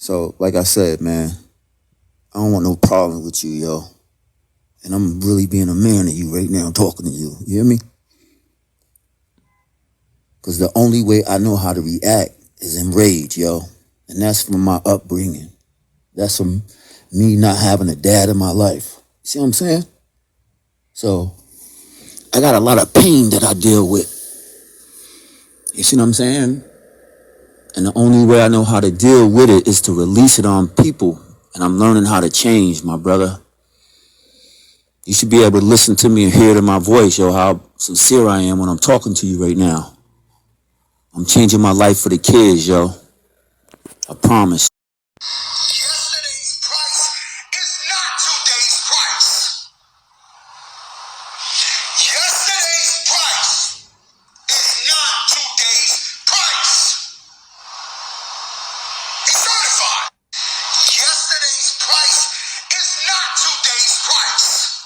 So, like I said, man, I don't want no problem with you, yo. And I'm really being a man to you right now, talking to you. You hear me? Because the only way I know how to react is in rage, yo. And that's from my upbringing. That's from me not having a dad in my life. See what I'm saying? So, I got a lot of pain that I deal with. You see what I'm saying? And the only way I know how to deal with it is to release it on people. And I'm learning how to change, my brother. You should be able to listen to me and hear it in my voice, yo, how sincere I am when I'm talking to you right now. I'm changing my life for the kids, yo. I promise. Yesterday's price is not today's price. Yesterday's price is not today's price. It's certified. Yesterday's price is not today's price.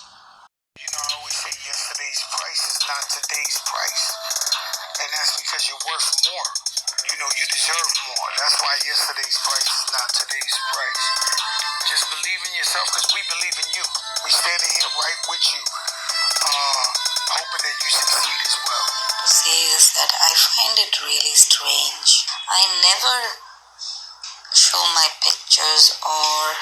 You know, I always say yesterday's price is not today's price. And that's because you're worth more. You know, you deserve more. That's why yesterday's price is not today's price. Just believe in yourself, because we believe in you. We standing here right with you, hoping that you succeed as well. To say is that I find it really strange. I never show my pictures or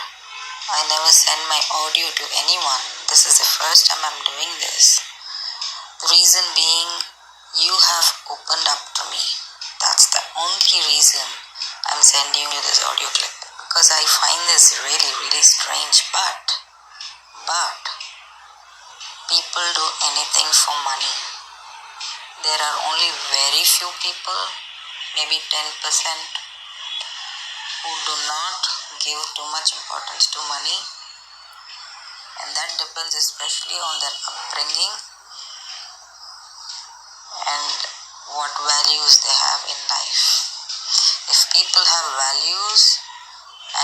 I never send my audio to anyone. This is the first time I'm doing this. The reason being, you have opened up to me. That's the only reason I'm sending you this audio clip. Because I find this really, really strange. But people do anything for money. There are only very few people, maybe 10%, who do not give too much importance to money. And that depends especially on their upbringing and what values they have in life. If people have values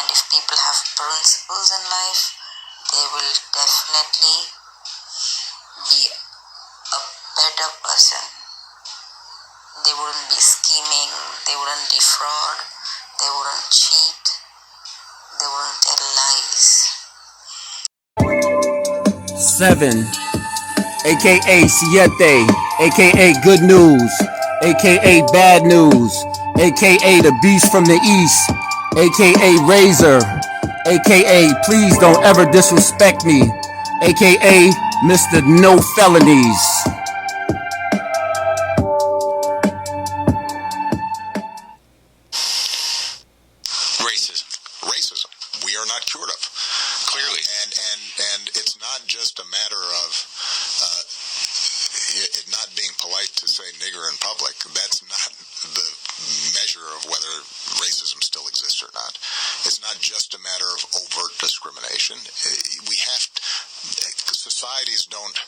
and if people have principles in life, they will definitely be a better person. They wouldn't be scheming, they wouldn't defraud, they wouldn't cheat, they wouldn't tell lies. 7, aka Siete, aka Good News, aka Bad News, aka the Beast from the East, aka Razor, aka Please Don't Ever Disrespect Me, aka Mr. No Felonies. Racism. We are not cured of, clearly, and it's not just a matter of it not being polite to say nigger in public. That's not the measure of whether racism still exists or not. It's not just a matter of overt discrimination. Societies don't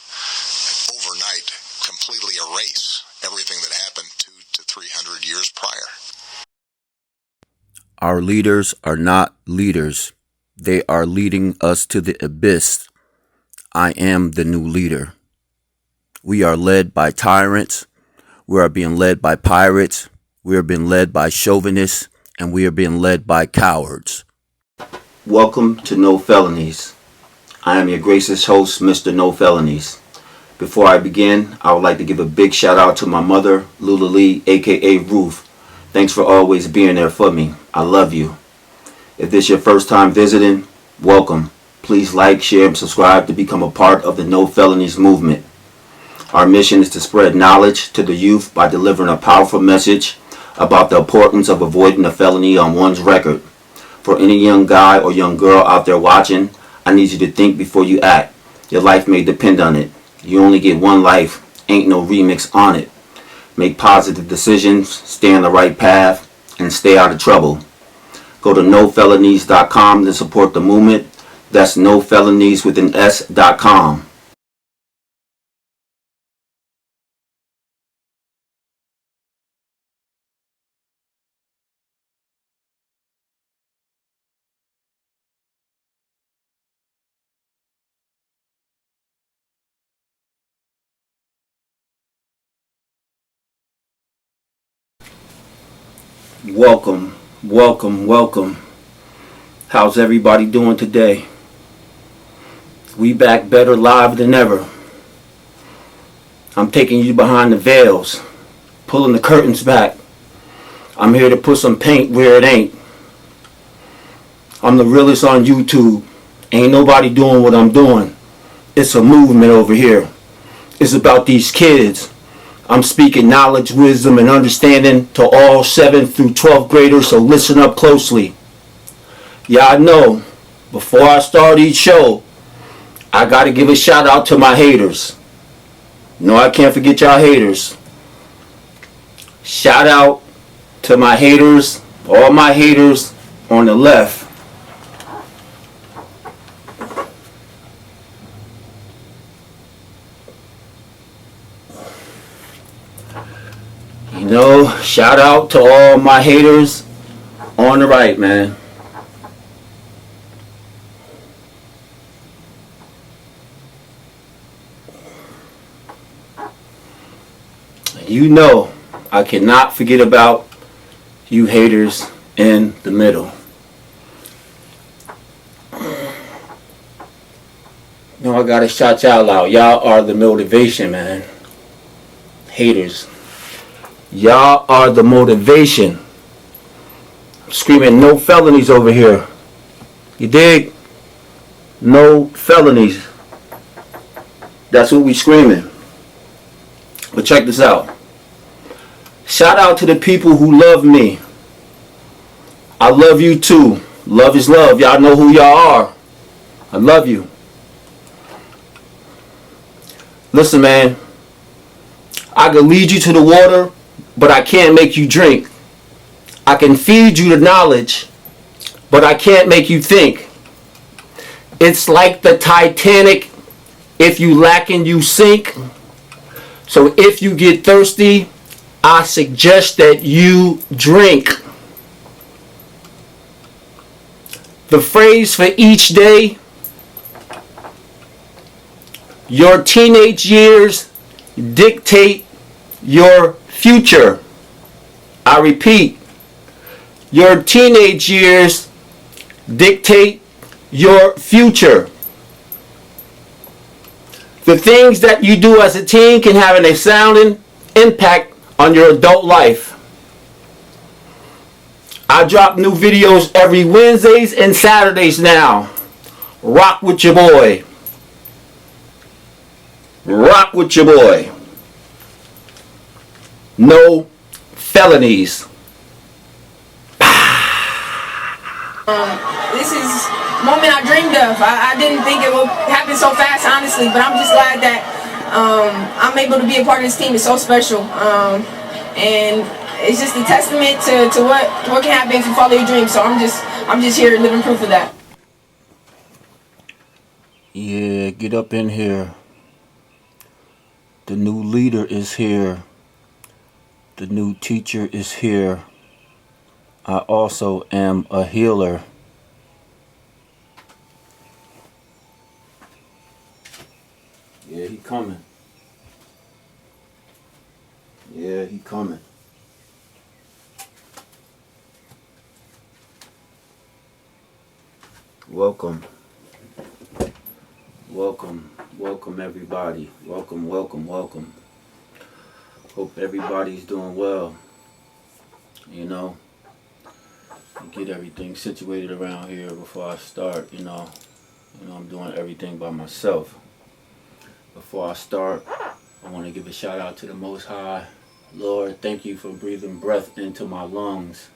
overnight completely erase everything that happened 200 to 300 years prior. Our leaders are not leaders. They are leading us to the abyss. I am the new leader. We are led by tyrants. We are being led by pirates. We are being led by chauvinists. And we are being led by cowards. Welcome to No Felonies. I am your gracious host, Mr. No Felonies. Before I begin, I would like to give a big shout out to my mother, Lula Lee, aka Ruth. Thanks for always being there for me. I love you. If this is your first time visiting, welcome. Please like, share, and subscribe to become a part of the No Felonies movement. Our mission is to spread knowledge to the youth by delivering a powerful message about the importance of avoiding a felony on one's record. For any young guy or young girl out there watching, I need you to think before you act. Your life may depend on it. You only get one life. Ain't no remix on it. Make positive decisions, stay on the right path, and stay out of trouble. Go to nofelonies.com to support the movement. That's nofelonies.com. Welcome. How's everybody doing today? We back better live than ever. I'm taking you behind the veils, pulling the curtains back. I'm here to put some paint where it ain't. I'm the realest on YouTube. Ain't nobody doing what I'm doing. It's a movement over here. It's about these kids. I'm speaking knowledge, wisdom, and understanding to all 7th through 12th graders, so listen up closely. Y'all know, before I start each show, I gotta give a shout out to my haters. No, I can't forget y'all haters. Shout out to my haters, all my haters on the left. You know, shout out to all my haters on the right, man. You know, I cannot forget about you haters in the middle. No, I gotta shout y'all out. Y'all are the motivation, man. Haters. Y'all are the motivation. I'm screaming no felonies over here. You dig? No felonies. That's what we screaming. But check this out. Shout out to the people who love me. I love you too. Love is love. Y'all know who y'all are. I love you. Listen, man. I can lead you to the water, but I can't make you drink. I can feed you the knowledge, but I can't make you think. It's like the Titanic. If you lacking, you sink. So if you get thirsty, I suggest that you drink. The phrase for each day: your teenage years dictate your future. I repeat, your teenage years dictate your future. The things that you do as a teen can have an astounding impact on your adult life. I drop new videos every Wednesdays and Saturdays now. Rock with your boy. Rock with your boy. No felonies. This is a moment I dreamed of. I didn't think it would happen so fast, honestly, but I'm just glad that I'm able to be a part of this team. It's so special. And it's just a testament to what can happen if you follow your dreams. So I'm just here living proof of that. Yeah, get up in here. The new leader is here. The new teacher is here. I also am a healer. Yeah, he coming. Yeah, he coming. Welcome. Welcome. Welcome everybody. Welcome, welcome, welcome. Hope everybody's doing well. You know, get everything situated around here before I start, you know. I'm doing everything by myself. Before I start, I want to give a shout out to the Most High. Lord, thank you for breathing breath into my lungs.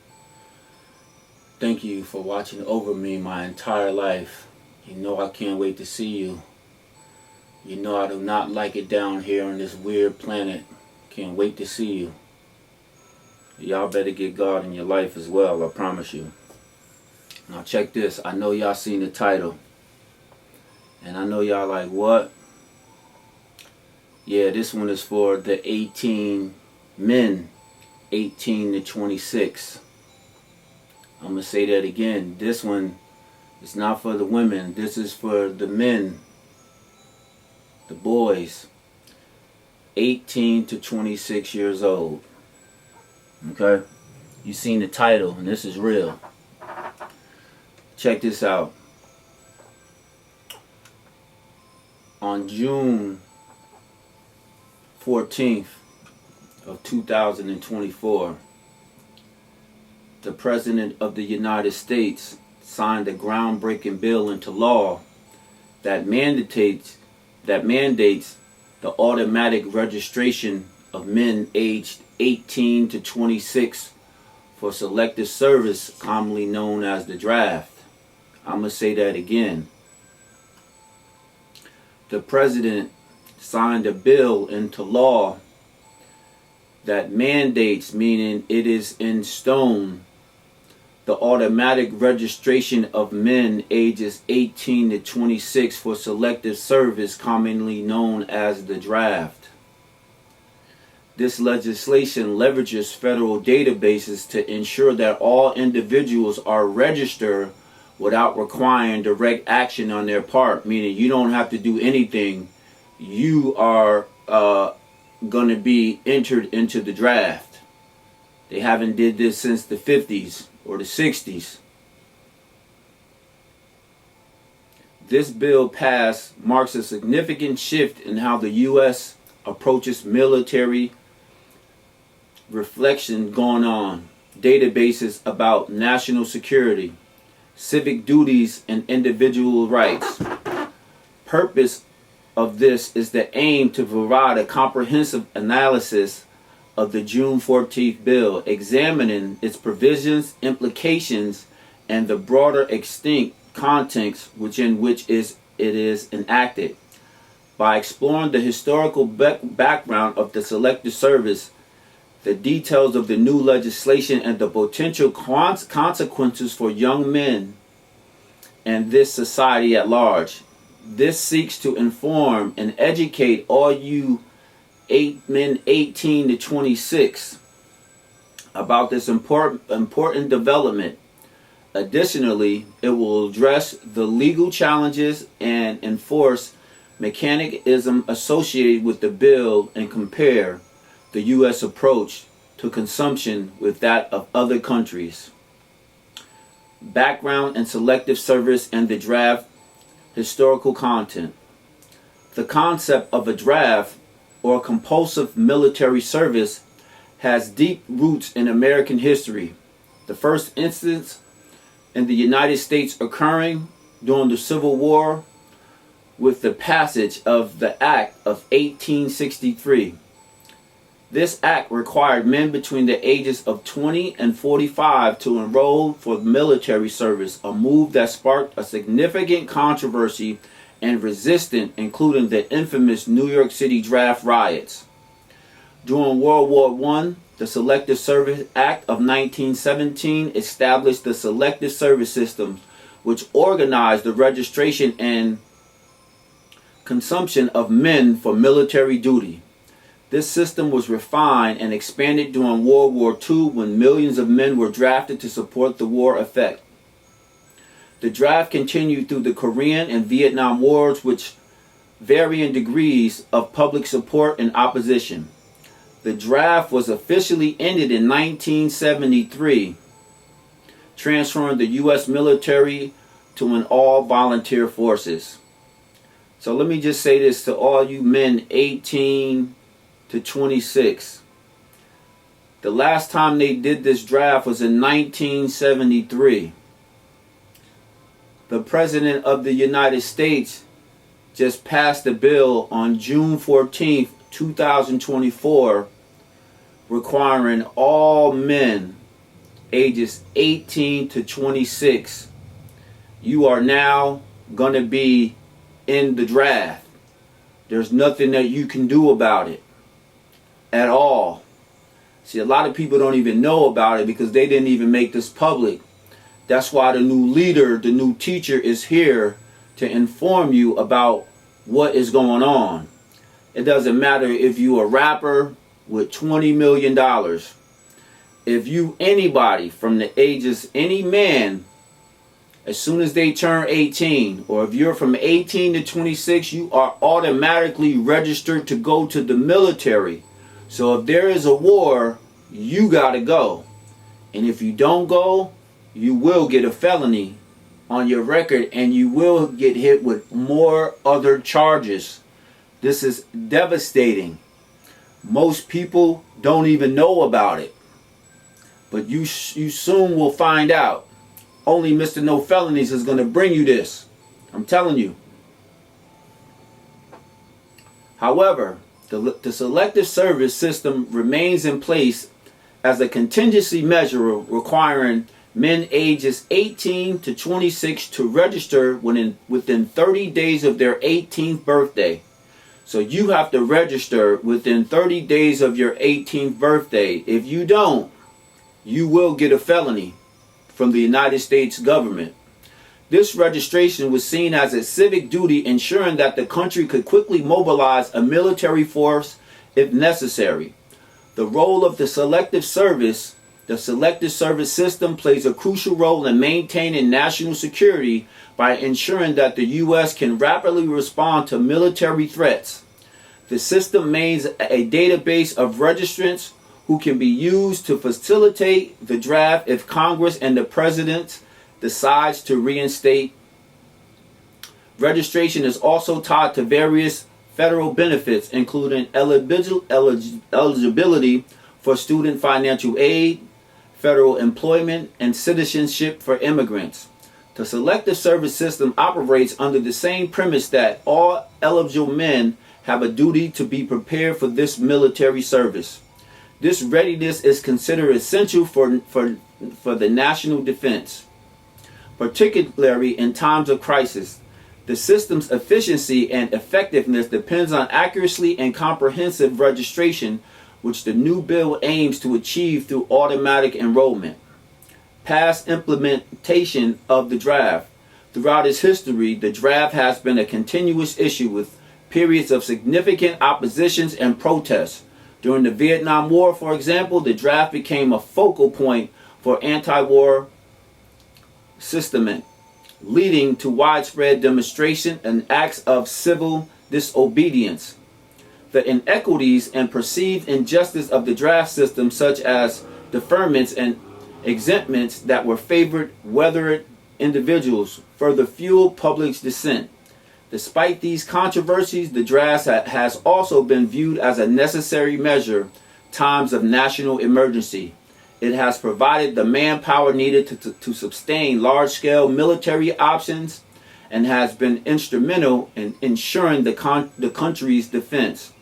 Thank you for watching over me my entire life. You know I can't wait to see you. You know I do not like it down here on this weird planet. Can't wait to see you. Y'all better get God in your life as well, I promise you. Now check this. I know y'all seen the title. And I know y'all like, what? Yeah, this one is for the 18 men, 18 to 26. I'm going to say that again. This one is not for the women. This is for the men, the boys, 18 to 26 years old. Okay? You seen the title, and this is real. Check this out. On June 14th of 2024, the President of the United States signed a groundbreaking bill into law that mandates the automatic registration of men aged 18 to 26 for selective service, commonly known as the draft. I'm going to say that again. The President signed a bill into law that mandates, meaning it is in stone, the automatic registration of men ages 18 to 26 for selective service, commonly known as the draft. This legislation leverages federal databases to ensure that all individuals are registered without requiring direct action on their part, meaning you don't have to do anything. You are going to be entered into the draft. They haven't did this since the 50s or the 60s. This bill passed marks a significant shift in how the U.S. approaches military reflection going on, databases about national security, civic duties, and individual rights. Purpose of this is the aim to provide a comprehensive analysis of the June 14th bill, examining its provisions, implications, and the broader extent context within which it is enacted. By exploring the historical background of the Selective Service, the details of the new legislation, and the potential consequences for young men and this society at large. This seeks to inform and educate all you men 18 to 26 about this important development. Additionally, it will address the legal challenges and enforce mechanism associated with the bill and compare the U.S. approach to consumption with that of other countries. Background and Selective Service and the draft. Historical content. The concept of a draft or compulsive military service has deep roots in American history. The first instance in the United States occurring during the Civil War with the passage of the Act of 1863. This act required men between the ages of 20 and 45 to enroll for military service, a move that sparked a significant controversy and resistance, including the infamous New York City draft riots. During World War I, the Selective Service Act of 1917 established the Selective Service System, which organized the registration and consumption of men for military duty. This system was refined and expanded during World War II when millions of men were drafted to support the war effort. The draft continued through the Korean and Vietnam Wars, which varying degrees of public support and opposition. The draft was officially ended in 1973, transferring the U.S. military to an all-volunteer forces. So let me just say this to all you men 18 to 26. The last time they did this draft was in 1973. The President of the United States just passed a bill on June 14th, 2024, requiring all men ages 18 to 26. You are now going to be in the draft. There's nothing that you can do about it at all. See, a lot of people don't even know about it because they didn't even make this public. That's why the new leader, the new teacher is here to inform you about what is going on. It doesn't matter if you're a rapper with $20 million. If you anybody from the ages, any man, as soon as they turn 18, or if you're from 18 to 26, you are automatically registered to go to the military. So if there is a war, you gotta go. And if you don't go, you will get a felony on your record, and you will get hit with more other charges. This is devastating. Most people don't even know about it, but you soon will find out. Only Mr. No Felonies is going to bring you this. I'm telling you. However, the Selective Service system remains in place as a contingency measure requiring men ages 18 to 26 to register within 30 days of their 18th birthday. So you have to register within 30 days of your 18th birthday. If you don't, you will get a felony from the United States government. This registration was seen as a civic duty, ensuring that the country could quickly mobilize a military force if necessary. The role of the Selective Service system plays a crucial role in maintaining national security by ensuring that the U.S. can rapidly respond to military threats. The system maintains a database of registrants who can be used to facilitate the draft if Congress and the President decides to reinstate. Registration is also tied to various federal benefits, including eligibility for student financial aid, federal employment, and citizenship for immigrants. The Selective Service system operates under the same premise that all eligible men have a duty to be prepared for this military service. This readiness is considered essential for the national defense, particularly in times of crisis. The system's efficiency and effectiveness depends on accuracy and comprehensive registration, which the new bill aims to achieve through automatic enrollment. Past implementation of the draft. Throughout its history, the draft has been a continuous issue with periods of significant oppositions and protests. During the Vietnam War, for example, the draft became a focal point for anti-war sentiment, leading to widespread demonstration and acts of civil disobedience. The inequities and perceived injustice of the draft system, such as deferments and exemptions that were favored weathered individuals, further fueled public dissent. Despite these controversies, the draft has also been viewed as a necessary measure times of national emergency. It has provided the manpower needed to sustain large-scale military options and has been instrumental in ensuring the country's defense.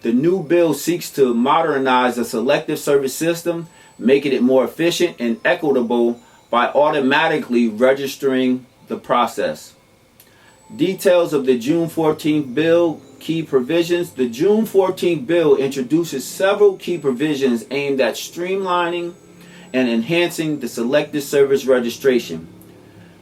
The new bill seeks to modernize the Selective Service system, making it more efficient and equitable by automatically registering the process. Details of the June 14th bill, key provisions. The June 14th bill introduces several key provisions aimed at streamlining and enhancing the Selective Service registration.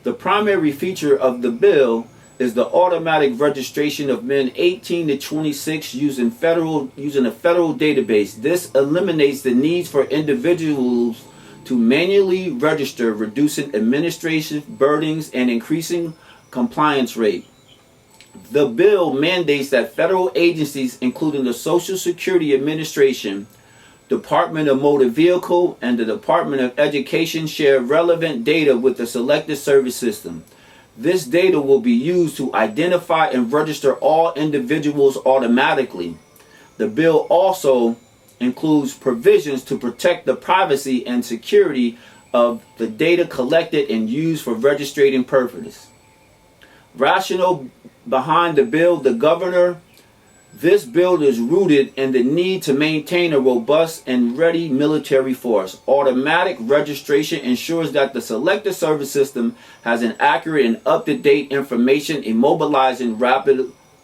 The primary feature of the bill is the automatic registration of men 18 to 26 using a federal database. This eliminates the need for individuals to manually register, reducing administrative burdens and increasing compliance rate. The bill mandates that federal agencies, including the Social Security Administration, Department of Motor Vehicle, and the Department of Education, share relevant data with the Selective Service system. This data will be used to identify and register all individuals automatically. The bill also includes provisions to protect the privacy and security of the data collected and used for registering purposes. Rationale behind the bill, the governor. This bill is rooted in the need to maintain a robust and ready military force. Automatic registration ensures that the Selective Service system has an accurate and up-to-date information, immobilizing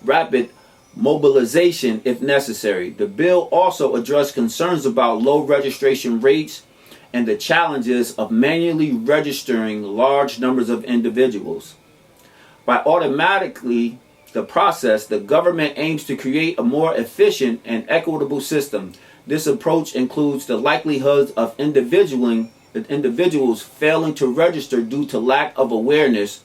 rapid mobilization if necessary. The bill also addressed concerns about low registration rates and the challenges of manually registering large numbers of individuals. By automatically the process, the government aims to create a more efficient and equitable system. This approach includes the likelihood of individuals failing to register due to lack of awareness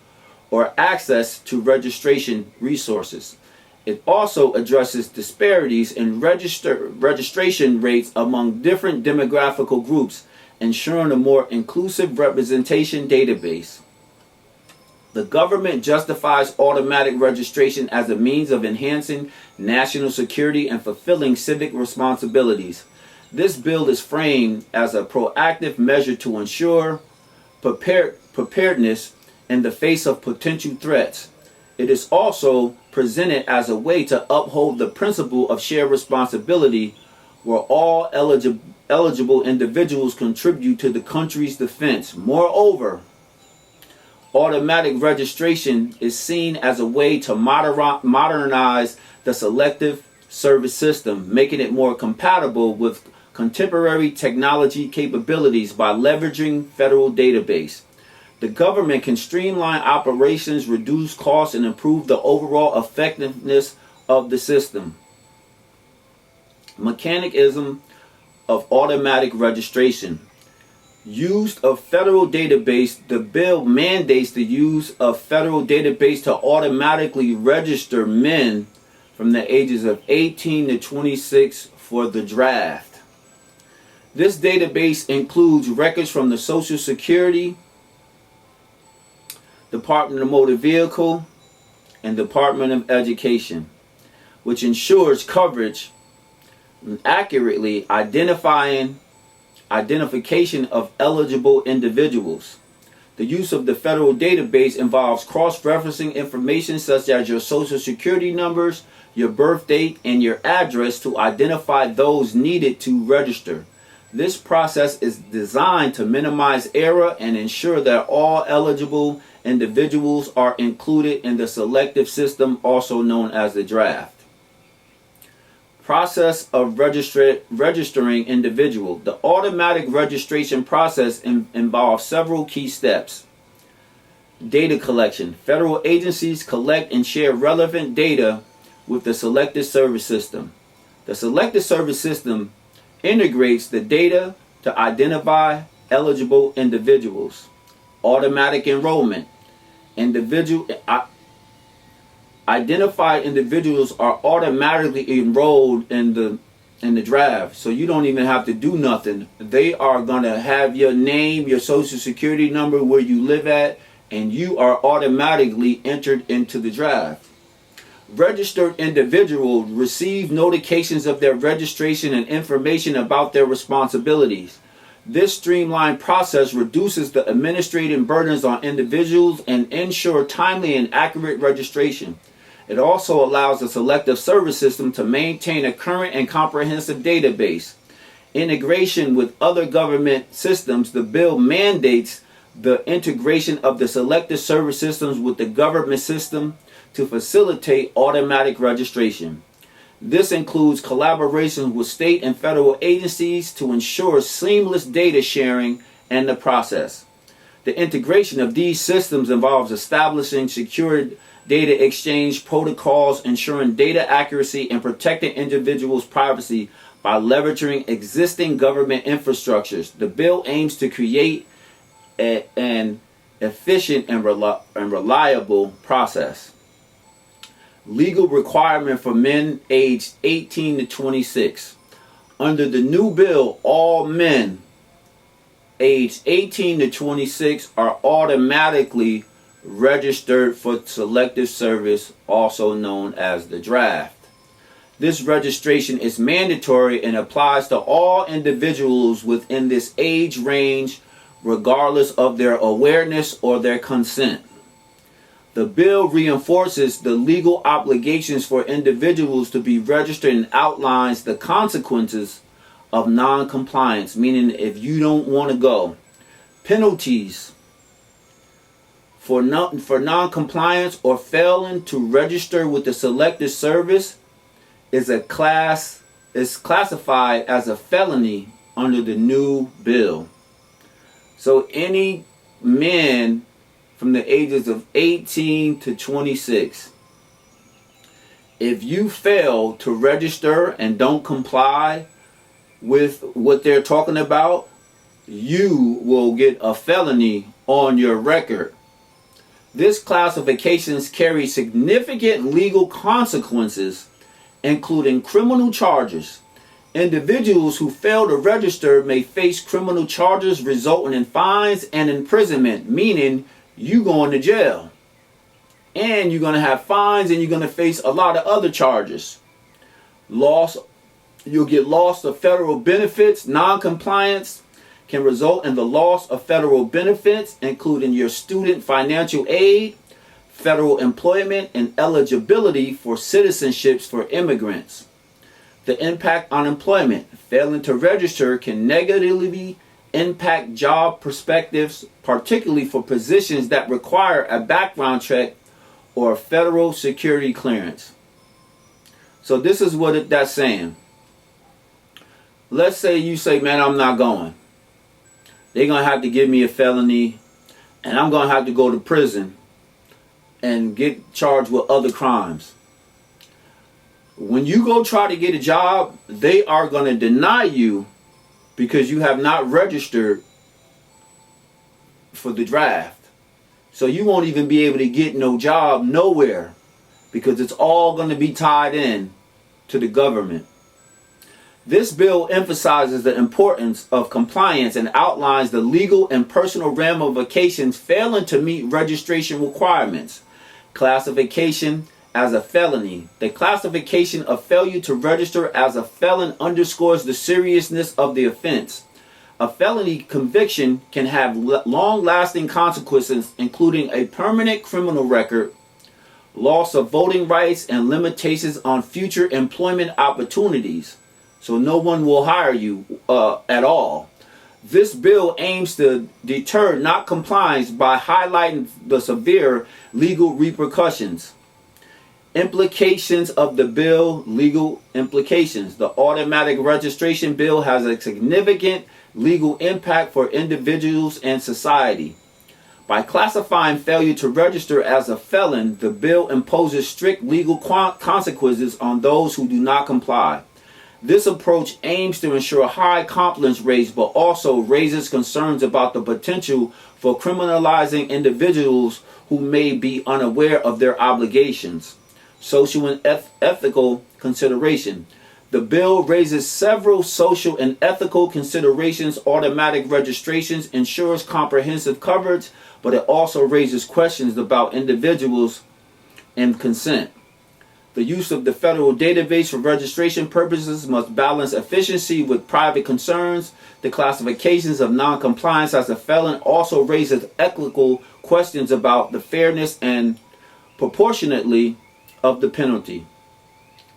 or access to registration resources. It also addresses disparities in registration rates among different demographical groups, ensuring a more inclusive representation database. The government justifies automatic registration as a means of enhancing national security and fulfilling civic responsibilities. This bill is framed as a proactive measure to ensure preparedness in the face of potential threats. It is also presented as a way to uphold the principle of shared responsibility, where all eligible individuals contribute to the country's defense. Moreover, automatic registration is seen as a way to modernize the Selective Service system, making it more compatible with contemporary technology capabilities by leveraging federal database. The government can streamline operations, reduce costs, and improve the overall effectiveness of the system. Mechanism of automatic registration. Use of federal database. The bill mandates the use of federal database to automatically register men from the ages of 18 to 26 for the draft. This database includes records from the Social Security, Department of Motor Vehicle, and Department of Education, which ensures coverage and accurately identification of eligible individuals. The use of the federal database involves cross-referencing information such as your Social Security numbers, your birth date, and your address to identify those needed to register. This process is designed to minimize error and ensure that all eligible individuals are included in the selective system, also known as the draft. Process of registering individual. The automatic registration process involves several key steps. Data collection. Federal agencies collect and share relevant data with the Selective Service system. The Selective Service system integrates the data to identify eligible individuals. Automatic enrollment. Identified individuals are automatically enrolled in the draft, so you don't even have to do nothing. They are going to have your name, your Social Security number, where you live at, and you are automatically entered into the draft. Registered individuals receive notifications of their registration and information about their responsibilities. This streamlined process reduces the administrative burdens on individuals and ensures timely and accurate registration. It also allows the Selective Service system to maintain a current and comprehensive database. Integration with other government systems. The bill mandates the integration of the Selective Service systems with the government system to facilitate automatic registration. This includes collaboration with state and federal agencies to ensure seamless data sharing and the process. The integration of these systems involves establishing secure data exchange protocols, ensuring data accuracy, and protecting individuals' privacy by leveraging existing government infrastructures. The bill aims to create an efficient and reliable process. Legal requirement for men aged 18 to 26. Under the new bill, all men aged 18 to 26 are automatically registered for Selective Service, also known as the draft. This registration is mandatory and applies to all individuals within this age range, regardless of their awareness or their consent. The bill reinforces the legal obligations for individuals to be registered and outlines the consequences of non-compliance, meaning if you don't want to go. Penalties for non-compliance or failing to register with the Selective Service is classified as a felony under the new bill. So any men from the ages of 18 to 26, if you fail to register and don't comply with what they're talking about, you will get a felony on your record. This classification carries significant legal consequences, including criminal charges. Individuals who fail to register may face criminal charges resulting in fines and imprisonment, meaning you going to jail. And you're going to have fines, and you're going to face a lot of other charges. You'll get loss of federal benefits. Non-compliance can result in the loss of federal benefits, including your student financial aid, federal employment, and eligibility for citizenships for immigrants. The impact on employment. Failing to register can negatively impact job perspectives, particularly for positions that require a background check or federal security clearance. So this is what that's saying. Let's say you say, man, I'm not going. They're going to have to give me a felony, and I'm going to have to go to prison and get charged with other crimes. When you go try to get a job, they are going to deny you because you have not registered for the draft. So you won't even be able to get no job nowhere because it's all going to be tied in to the government. This bill emphasizes the importance of compliance and outlines the legal and personal ramifications failing to meet registration requirements. Classification as a felony. The classification of failure to register as a felon underscores the seriousness of the offense. A felony conviction can have long-lasting consequences, including a permanent criminal record, loss of voting rights, and limitations on future employment opportunities. So no one will hire you at all. This bill aims to deter non-compliance by highlighting the severe legal repercussions. Implications of the bill, legal implications. The automatic registration bill has a significant legal impact for individuals and society. By classifying failure to register as a felon, the bill imposes strict legal consequences on those who do not comply. This approach aims to ensure high compliance rates, but also raises concerns about the potential for criminalizing individuals who may be unaware of their obligations. Social and ethical consideration. The bill raises several social and ethical considerations. Automatic registrations ensures comprehensive coverage, but it also raises questions about individuals and consent. The use of the federal database for registration purposes must balance efficiency with private concerns. The classifications of non-compliance as a felon also raises ethical questions about the fairness and proportionality of the penalty.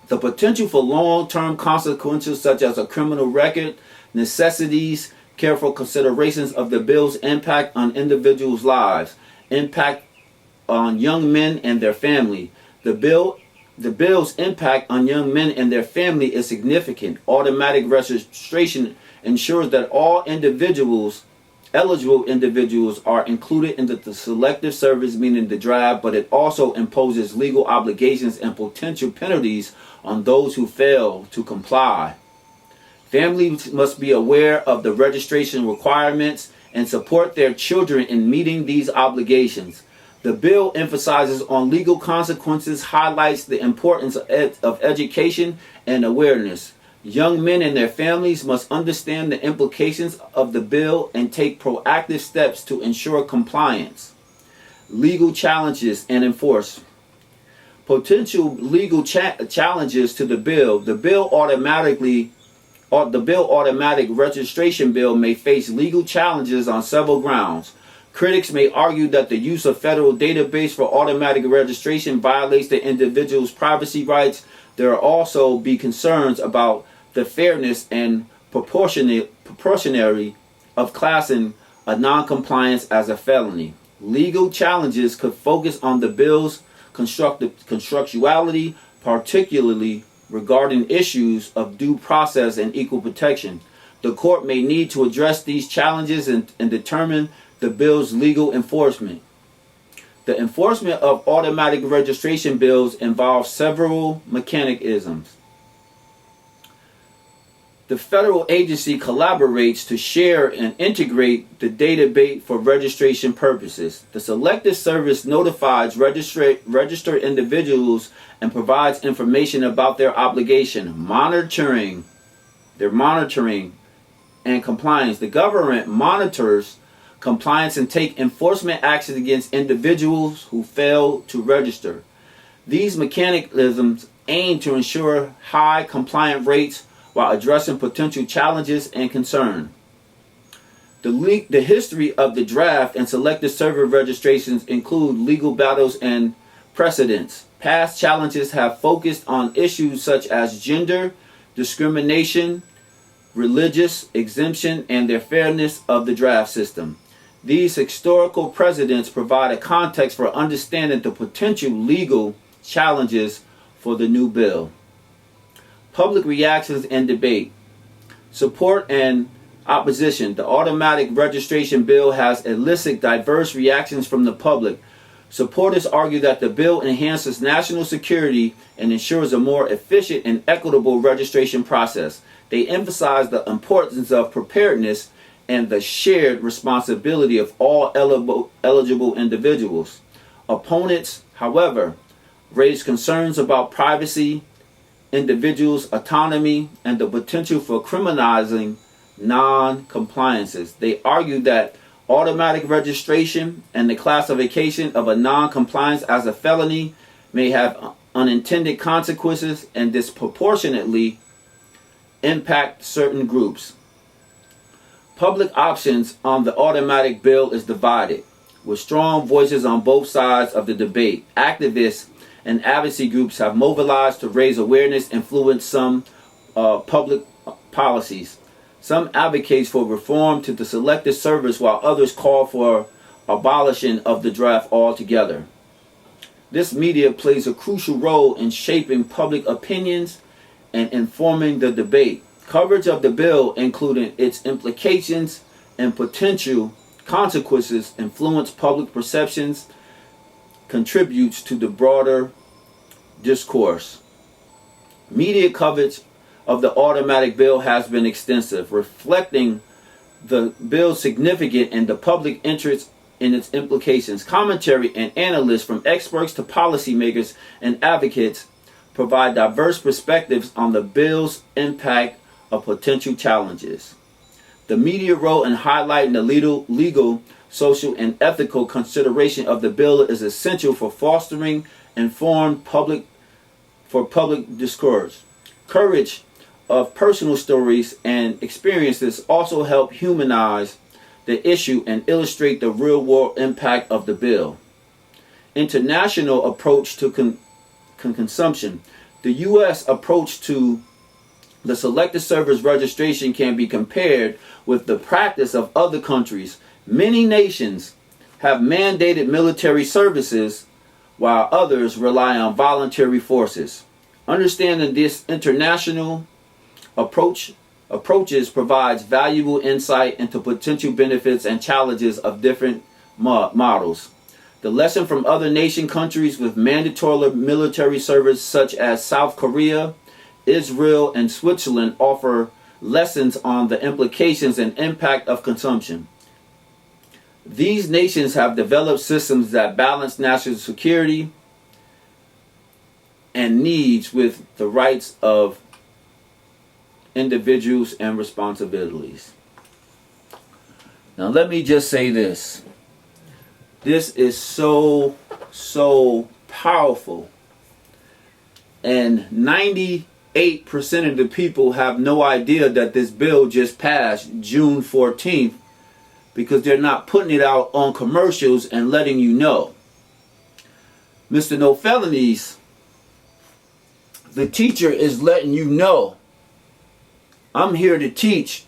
The potential for long-term consequences such as a criminal record necessitates careful considerations of the bill's impact on individuals' lives, impact on young men and their family. The bill's impact on young men and their family is significant. Automatic registration ensures that all eligible individuals are included in the Selective Service, meaning the draft, but it also imposes legal obligations and potential penalties on those who fail to comply. Families must be aware of the registration requirements and support their children in meeting these obligations. The bill emphasizes on legal consequences, highlights the importance of education and awareness. Young men and their families must understand the implications of the bill and take proactive steps to ensure compliance. Legal challenges and enforcement. Potential legal challenges to the bill. The automatic registration bill may face legal challenges on several grounds. Critics may argue that the use of federal database for automatic registration violates the individual's privacy rights. There are also be concerns about the fairness and proportionality of classing a non-compliance as a felony. Legal challenges could focus on the bill's constructuality, particularly regarding issues of due process and equal protection. The court may need to address these challenges and determine the bill's legal enforcement. The enforcement of automatic registration bills involves several mechanisms. The federal agency collaborates to share and integrate the database for registration purposes. The Selective Service notifies registered individuals and provides information about their obligation, monitoring and compliance. The government monitors compliance and take enforcement actions against individuals who fail to register. These mechanisms aim to ensure high compliant rates while addressing potential challenges and concern. The history of the draft and selective service registrations include legal battles and precedents. Past challenges have focused on issues such as gender, discrimination, religious exemption, and the fairness of the draft system. These historical precedents provide a context for understanding the potential legal challenges for the new bill. Public reactions and debate. Support and opposition. The automatic registration bill has elicited diverse reactions from the public. Supporters argue that the bill enhances national security and ensures a more efficient and equitable registration process. They emphasize the importance of preparedness and the shared responsibility of all eligible individuals. Opponents, however, raise concerns about privacy, individuals' autonomy, and the potential for criminalizing non-compliances. They argue that automatic registration and the classification of a non-compliance as a felony may have unintended consequences and disproportionately impact certain groups. Public options on the automatic bill is divided, with strong voices on both sides of the debate. Activists and advocacy groups have mobilized to raise awareness, influence some public policies. Some advocate for reform to the Selective Service, while others call for abolition of the draft altogether. This media plays a crucial role in shaping public opinions and informing the debate. Coverage of the bill, including its implications and potential consequences, influence public perceptions, contributes to the broader discourse. Media coverage of the automatic bill has been extensive, reflecting the bill's significance and the public interest in its implications. Commentary and analysts, from experts to policymakers and advocates, provide diverse perspectives on the bill's impact of potential challenges. The media role in highlighting the legal, social, and ethical consideration of the bill is essential for fostering informed public discourse. Coverage of personal stories and experiences also help humanize the issue and illustrate the real-world impact of the bill. International approach to consumption. The U.S. approach to the Selective Service registration can be compared with the practice of other countries. Many nations have mandated military services, while others rely on voluntary forces. Understanding this international approaches provides valuable insight into potential benefits and challenges of different models. The lesson from other nation countries with mandatory military service, such as South Korea, Israel, and Switzerland, offer lessons on the implications and impact of consumption. These nations have developed systems that balance national security and needs with the rights of individuals and responsibilities. Now let me just say this. This is so powerful. And 98% of the people have no idea that this bill just passed June 14th because they're not putting it out on commercials and letting you know. Mr. No Felonies, the teacher is letting you know. I'm here to teach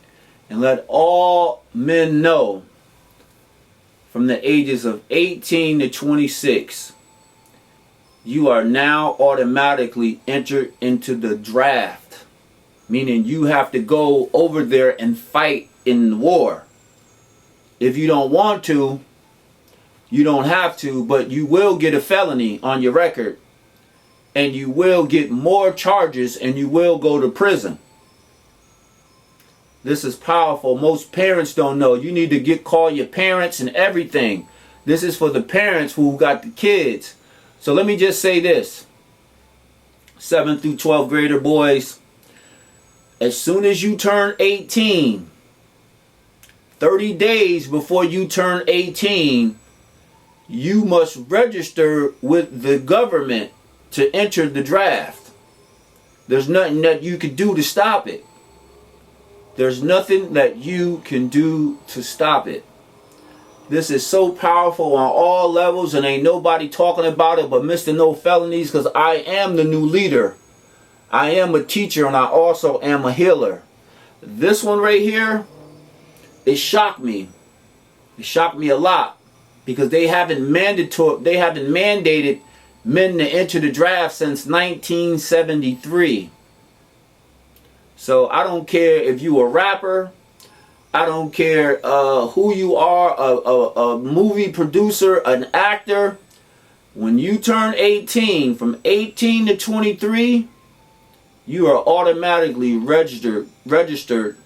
and let all men know from the ages of 18 to 26, you are now automatically entered into the draft, meaning you have to go over there and fight in the war. If you don't want to, you don't have to, but you will get a felony on your record, and you will get more charges, and you will go to prison. This is powerful. Most parents don't know. You need to call your parents and everything. This is for the parents who got the kids. So let me just say this. 7th through 12th grader boys, as soon as you turn 18, 30 days before you turn 18, you must register with the government to enter the draft. There's nothing that you can do to stop it. There's nothing that you can do to stop it. This is so powerful on all levels, and ain't nobody talking about it but Mr. No Felonies, because I am the new leader. I am a teacher, and I also am a healer. This one right here, it shocked me. It shocked me a lot, because they haven't mandated men to enter the draft since 1973. So I don't care if you a rapper, I don't care who you are, a movie producer, an actor. When you turn 18, from 18 to 23, you are automatically registered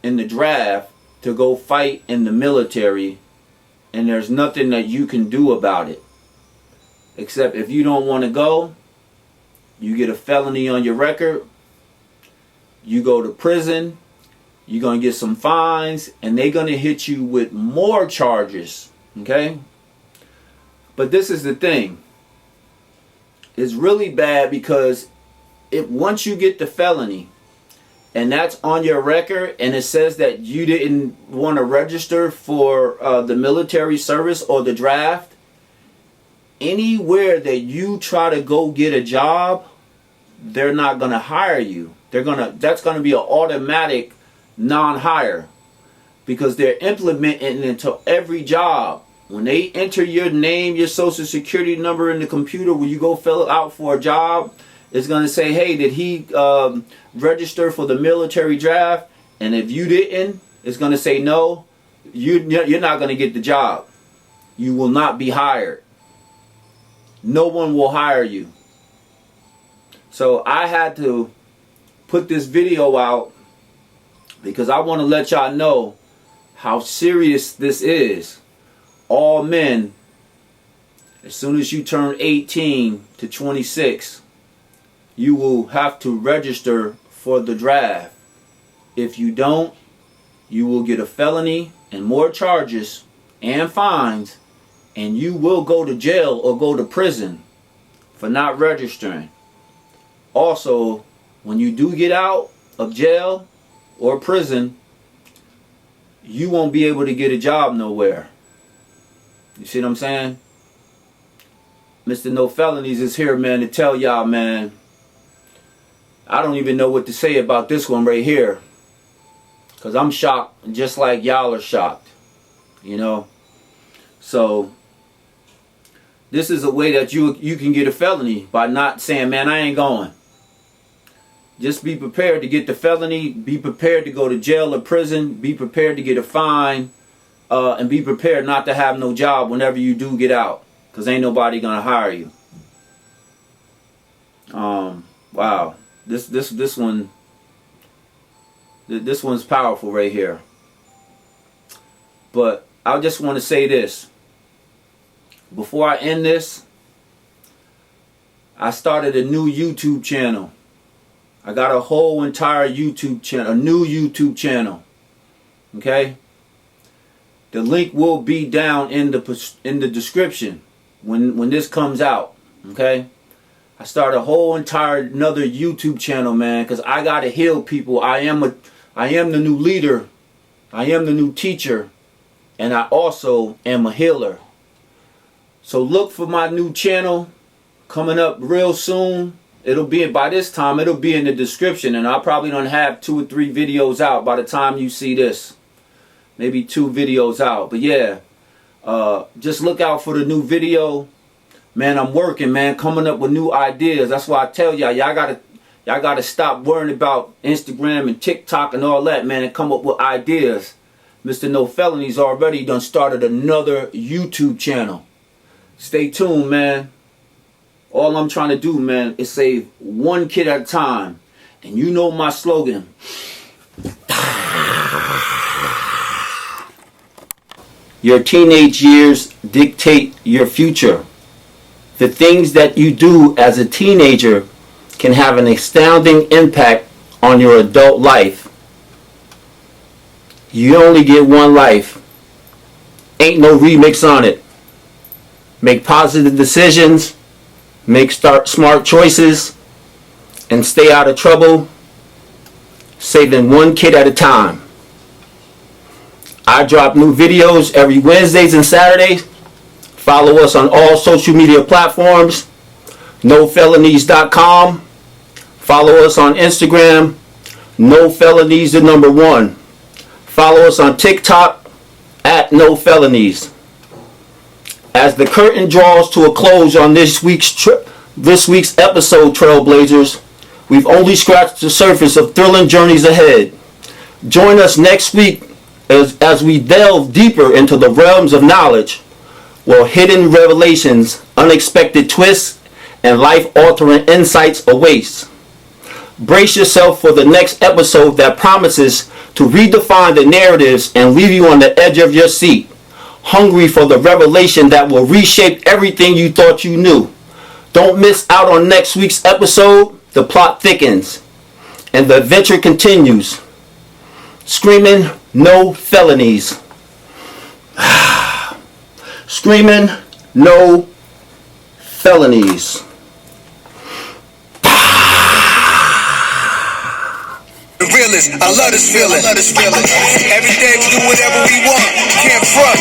in the draft to go fight in the military, and there's nothing that you can do about it. Except if you don't want to go, you get a felony on your record, you go to prison, you're going to get some fines, and they're going to hit you with more charges. Okay? But this is the thing. It's really bad, because once you get the felony, and that's on your record, and it says that you didn't want to register for the military service or the draft, anywhere that you try to go get a job, they're not going to hire you. That's going to be an automatic non-hire, because they're implementing it into every job. When they enter your name, your social security number in the computer, when you go fill out for a job, it's going to say, hey, did he register for the military draft? And if you didn't, it's going to say no, you're not going to get the job. You will not be hired. No one will hire you. So I had to put this video out, because I want to let y'all know how serious this is. All men, as soon as you turn 18 to 26, you will have to register for the draft. If you don't, you will get a felony and more charges and fines, and you will go to jail or go to prison for not registering. Also, when you do get out of jail or prison, you won't be able to get a job nowhere. You see what I'm saying? Mr. No Felonies is here, man, to tell y'all, man, I don't even know what to say about this one right here, because I'm shocked just like y'all are shocked, you know. So this is a way that you can get a felony, by not saying, man, I ain't going. Just be prepared to get the felony, be prepared to go to jail or prison, be prepared to get a fine, and be prepared not to have no job whenever you do get out, because ain't nobody gonna hire you. Wow, this one's powerful right here. But I just want to say this before I end this. I started a new YouTube channel. I got a whole entire YouTube channel, a new YouTube channel. Okay? The link will be down in the description when this comes out. Okay? I started a whole entire another YouTube channel, man, because I gotta heal people. I am the new leader. I am the new teacher, and I also am a healer. So look for my new channel coming up real soon. It'll be, by this time, it'll be in the description, and I'll probably don't have 2 or 3 videos out by the time you see this. Maybe 2 videos out. But yeah, just look out for the new video. Man, I'm working, man, coming up with new ideas. That's why I tell y'all gotta stop worrying about Instagram and TikTok and all that, man, and come up with ideas. Mr. No Felonies already done started another YouTube channel. Stay tuned, man. All I'm trying to do, man, is save one kid at a time. And you know my slogan. Your teenage years dictate your future. The things that you do as a teenager can have an astounding impact on your adult life. You only get one life. Ain't no remix on it. Make positive decisions, make smart choices, and stay out of trouble, saving one kid at a time. I drop new videos every Wednesdays and Saturdays. Follow us on all social media platforms. NoFelonies.com. Follow us on Instagram. NoFelonies the number 1. Follow us on TikTok at NoFelonies. As the curtain draws to a close on this week's episode, Trailblazers, we've only scratched the surface of thrilling journeys ahead. Join us next week as we delve deeper into the realms of knowledge, where hidden revelations, unexpected twists, and life-altering insights awaits. Brace yourself for the next episode that promises to redefine the narratives and leave you on the edge of your seat, hungry for the revelation that will reshape everything you thought you knew. Don't miss out on next week's episode. The plot thickens and the adventure continues. Screaming no felonies. Screaming no felonies. The realest, I love this feeling. Every day we do whatever we want. Can't front.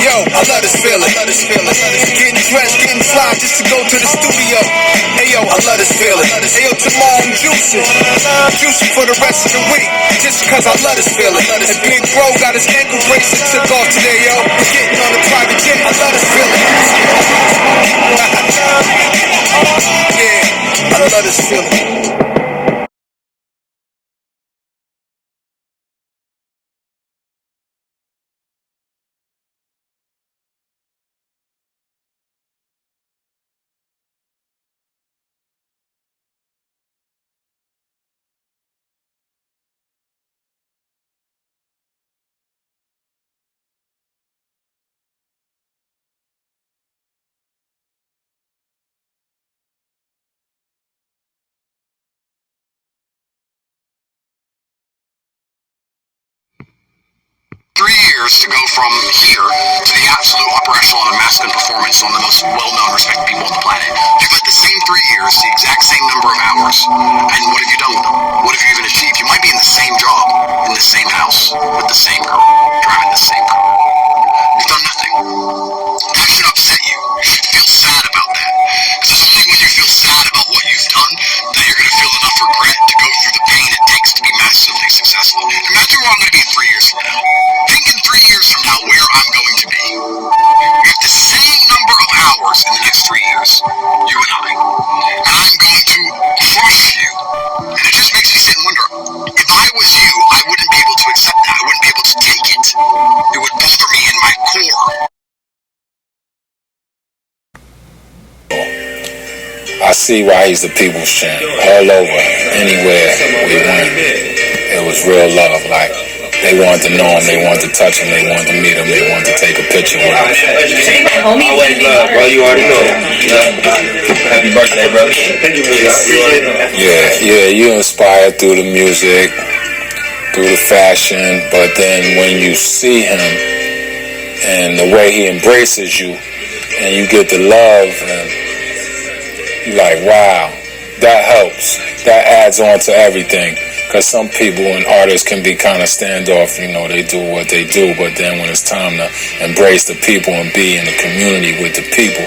Yo, I love this feeling. Getting dressed, getting fly just to go to the studio. Hey yo, I love this feeling. Hey yo, tomorrow I'm juicing. Juicing for the rest of the week. Just cause I love this feeling. And Big Bro got his ankle bracelet took off today, yo. We're getting on the private jet. I love this feeling. Yeah, I love this feeling. To go from here to the absolute upper echelon of masculine performance on the most well-known, respected people on the planet. You've had the same 3 years, the exact same number of hours, and what have you done with them? What have you even achieved? You might be in the same job, in the same house, with the same girl, driving the same car. You've done nothing. That should upset you. You should feel sad about that. Because it's only when you feel sad about what you've done that you're going to feel enough regret to go through the pain it takes to be massively successful. Imagine where I'm going to be in 3 years from now. Think in 3 years from now where I'm going to be. We have the same number of hours in the next 3 years, you and I. And I'm going to crush you. And it just makes me sit and wonder, if I was you, I wouldn't be able to accept that. I wouldn't be able to take it. It would bother me in my core. I see why he's the people's champ. All over, anywhere we went, it was real love. Like, they wanted to know him, they wanted to touch him, they wanted to meet him, they wanted to take a picture with him. Always love, bro. You already know. Happy birthday, brother. Yeah, you inspired through the music, through the fashion, but then when you see him and the way he embraces you, and you get the love, and you're like, wow, that helps. That adds on to everything. Because some people and artists can be kind of standoff, you know, they do what they do, but then when it's time to embrace the people and be in the community with the people,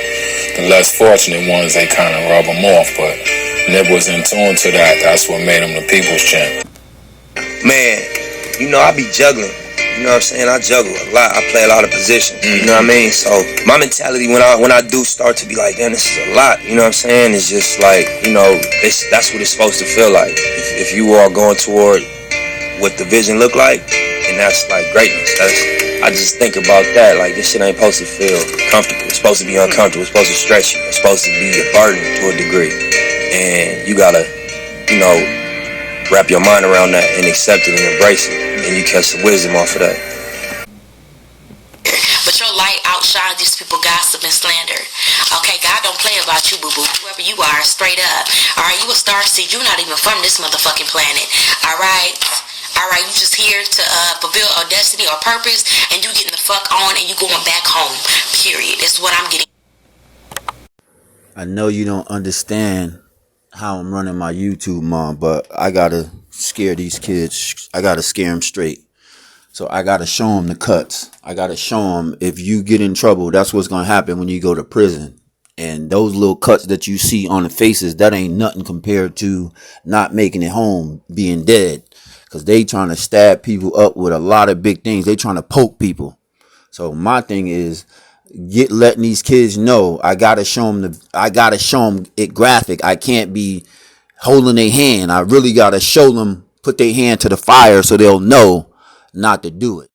the less fortunate ones, they kind of rub them off. But Nip was in tune to that. That's what made him the people's champ. Man, you know, I be juggling. You know what I'm saying? I juggle a lot. I play a lot of positions. You know what I mean? So my mentality when I do start to be like, damn, this is a lot. You know what I'm saying? It's just like, you know, that's what it's supposed to feel like. If you are going toward what the vision look like, and that's like greatness. I just think about that. Like, this shit ain't supposed to feel comfortable. It's supposed to be uncomfortable. It's supposed to stretch you. It's supposed to be a burden to a degree. And you gotta, you know, wrap your mind around that and accept it and embrace it. And you catch some wisdom off of that. But your light outshines these people gossip and slander. Okay, God don't play about you, boo-boo. Whoever you are, straight up. Alright, you a star seed. You're not even from this motherfucking planet. Alright? Alright, you just here to fulfill a destiny or purpose, and you getting the fuck on and you going back home. Period. That's what I'm getting. I know you don't understand how I'm running my YouTube, Mom, but I gotta scare these kids. I gotta scare them straight. So I gotta show them the cuts. I gotta show them if you get in trouble, that's what's gonna happen when you go to prison. And those little cuts that you see on the faces, that ain't nothing compared to not making it home, being dead. Because they trying to stab people up with a lot of big things. They trying to poke people. So my thing is letting these kids know I gotta show them it graphic. I can't be holding their hand. I really gotta show them, put their hand to the fire so they'll know not to do it.